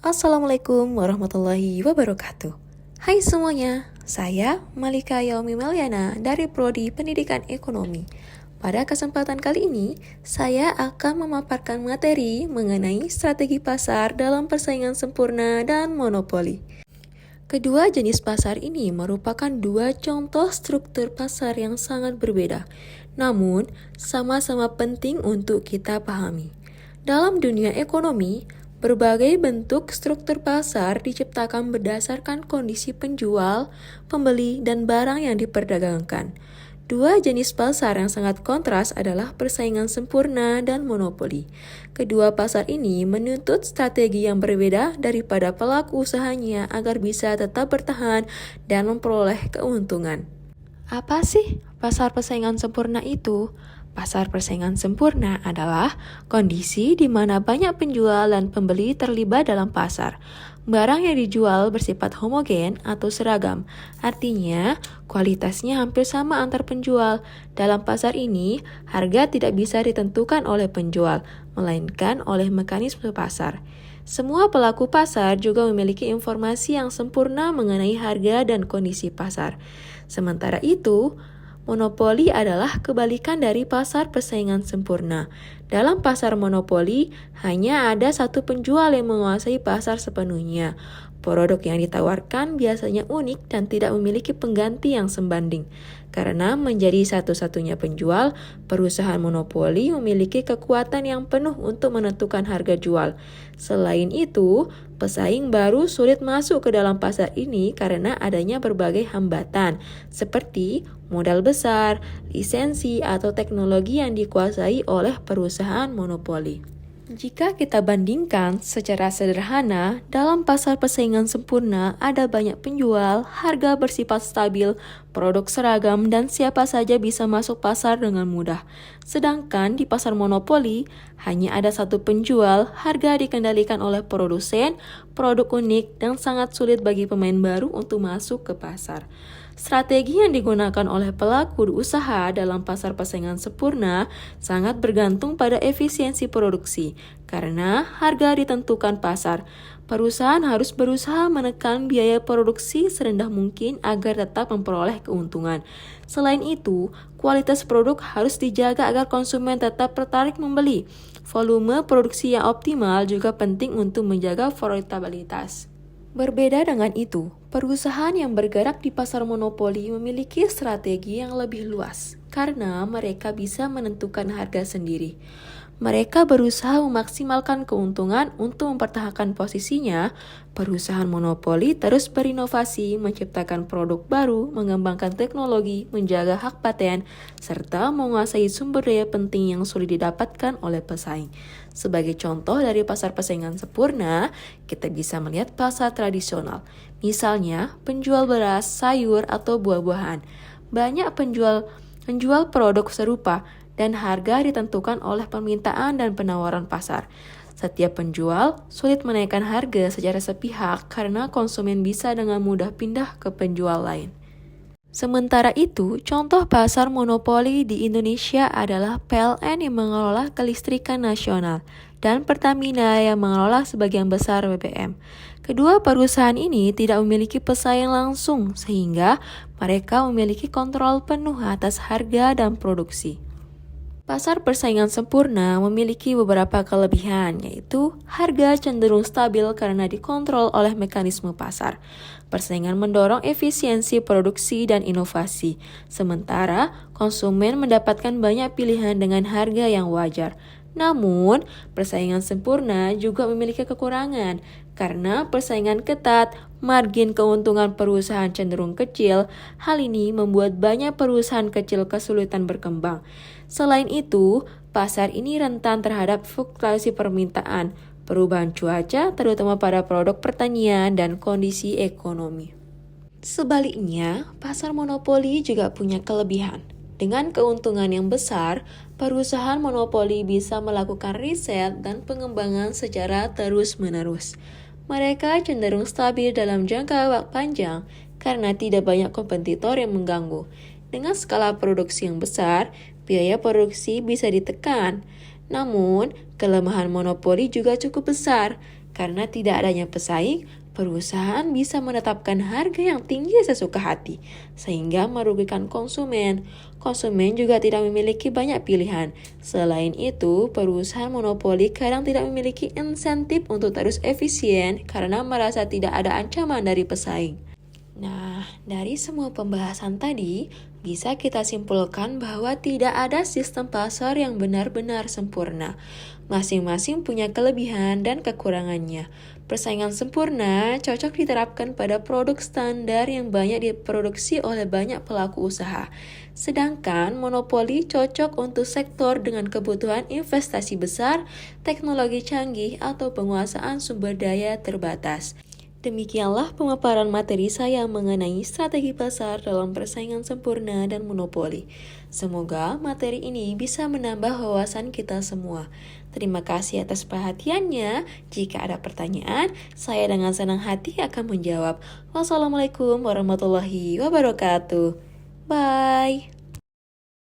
Assalamualaikum warahmatullahi wabarakatuh. Hai semuanya, saya Malika Yaumi Meliana dari Prodi Pendidikan Ekonomi. Pada kesempatan kali ini, saya akan memaparkan materi mengenai strategi pasar dalam persaingan sempurna dan monopoli. Kedua jenis pasar ini merupakan dua contoh struktur pasar yang sangat berbeda, namun sama-sama penting untuk kita pahami. Dalam dunia ekonomi, berbagai bentuk struktur pasar diciptakan berdasarkan kondisi penjual, pembeli, dan barang yang diperdagangkan. Dua jenis pasar yang sangat kontras adalah persaingan sempurna dan monopoli. Kedua pasar ini menuntut strategi yang berbeda daripada pelaku usahanya agar bisa tetap bertahan dan memperoleh keuntungan. Apa sih pasar persaingan sempurna itu? Pasar persaingan sempurna adalah kondisi di mana banyak penjual dan pembeli terlibat dalam pasar. Barang yang dijual bersifat homogen atau seragam, artinya kualitasnya hampir sama antar penjual. Dalam pasar ini, harga tidak bisa ditentukan oleh penjual, melainkan oleh mekanisme pasar. Semua pelaku pasar juga memiliki informasi yang sempurna mengenai harga dan kondisi pasar. Sementara itu, monopoli adalah kebalikan dari pasar persaingan sempurna. Dalam pasar monopoli, hanya ada satu penjual yang menguasai pasar sepenuhnya. Produk yang ditawarkan biasanya unik dan tidak memiliki pengganti yang sebanding. Karena menjadi satu-satunya penjual, perusahaan monopoli memiliki kekuatan yang penuh untuk menentukan harga jual. Selain itu, pesaing baru sulit masuk ke dalam pasar ini karena adanya berbagai hambatan, seperti modal besar, lisensi, atau teknologi yang dikuasai oleh perusahaan monopoli. Jika kita bandingkan secara sederhana, dalam pasar persaingan sempurna ada banyak penjual, harga bersifat stabil, produk seragam, dan siapa saja bisa masuk pasar dengan mudah. Sedangkan di pasar monopoli, hanya ada satu penjual, harga dikendalikan oleh produsen, produk unik, dan sangat sulit bagi pemain baru untuk masuk ke pasar. Strategi yang digunakan oleh pelaku usaha dalam pasar persaingan sempurna sangat bergantung pada efisiensi produksi. Karena harga ditentukan pasar, perusahaan harus berusaha menekan biaya produksi serendah mungkin agar tetap memperoleh keuntungan. Selain itu, kualitas produk harus dijaga agar konsumen tetap tertarik membeli. Volume produksi yang optimal juga penting untuk menjaga profitabilitas. Berbeda dengan itu, perusahaan yang bergerak di pasar monopoli memiliki strategi yang lebih luas karena mereka bisa menentukan harga sendiri. Mereka berusaha memaksimalkan keuntungan untuk mempertahankan posisinya. Perusahaan monopoli terus berinovasi, menciptakan produk baru, mengembangkan teknologi, menjaga hak paten, serta menguasai sumber daya penting yang sulit didapatkan oleh pesaing. Sebagai contoh dari pasar persaingan sempurna, kita bisa melihat pasar tradisional. Misalnya, penjual beras, sayur, atau buah-buahan. Banyak penjual produk serupa, dan harga ditentukan oleh permintaan dan penawaran pasar. Setiap penjual sulit menaikkan harga secara sepihak karena konsumen bisa dengan mudah pindah ke penjual lain. Sementara itu, contoh pasar monopoli di Indonesia adalah PLN yang mengelola kelistrikan nasional dan Pertamina yang mengelola sebagian besar BBM. Kedua perusahaan ini tidak memiliki pesaing langsung sehingga mereka memiliki kontrol penuh atas harga dan produksi. Pasar persaingan sempurna memiliki beberapa kelebihan, yaitu harga cenderung stabil karena dikontrol oleh mekanisme pasar. Persaingan mendorong efisiensi produksi dan inovasi, sementara konsumen mendapatkan banyak pilihan dengan harga yang wajar. Namun, persaingan sempurna juga memiliki kekurangan karena persaingan ketat, margin keuntungan perusahaan cenderung kecil. Hal ini membuat banyak perusahaan kecil kesulitan berkembang. Selain itu, pasar ini rentan terhadap fluktuasi permintaan, perubahan cuaca, terutama pada produk pertanian dan kondisi ekonomi. Sebaliknya, pasar monopoli juga punya kelebihan. Dengan keuntungan yang besar, perusahaan monopoli bisa melakukan riset dan pengembangan secara terus-menerus. Mereka cenderung stabil dalam jangka waktu panjang karena tidak banyak kompetitor yang mengganggu. Dengan skala produksi yang besar, biaya produksi bisa ditekan. Namun, kelemahan monopoli juga cukup besar Karena tidak adanya pesaing, perusahaan bisa menetapkan harga yang tinggi sesuka hati, sehingga merugikan konsumen. Konsumen juga tidak memiliki banyak pilihan. Selain itu, perusahaan monopoli kadang tidak memiliki insentif untuk terus efisien karena merasa tidak ada ancaman dari pesaing. Nah, dari semua pembahasan tadi, bisa kita simpulkan bahwa tidak ada sistem pasar yang benar-benar sempurna. Masing-masing punya kelebihan dan kekurangannya. Persaingan sempurna cocok diterapkan pada produk standar yang banyak diproduksi oleh banyak pelaku usaha. Sedangkan monopoli cocok untuk sektor dengan kebutuhan investasi besar, teknologi canggih, atau penguasaan sumber daya terbatas. Demikianlah pemaparan materi saya mengenai strategi pasar dalam persaingan sempurna dan monopoli. Semoga materi ini bisa menambah wawasan kita semua. Terima kasih atas perhatiannya. Jika ada pertanyaan, saya dengan senang hati akan menjawab. Wassalamualaikum warahmatullahi wabarakatuh. Bye.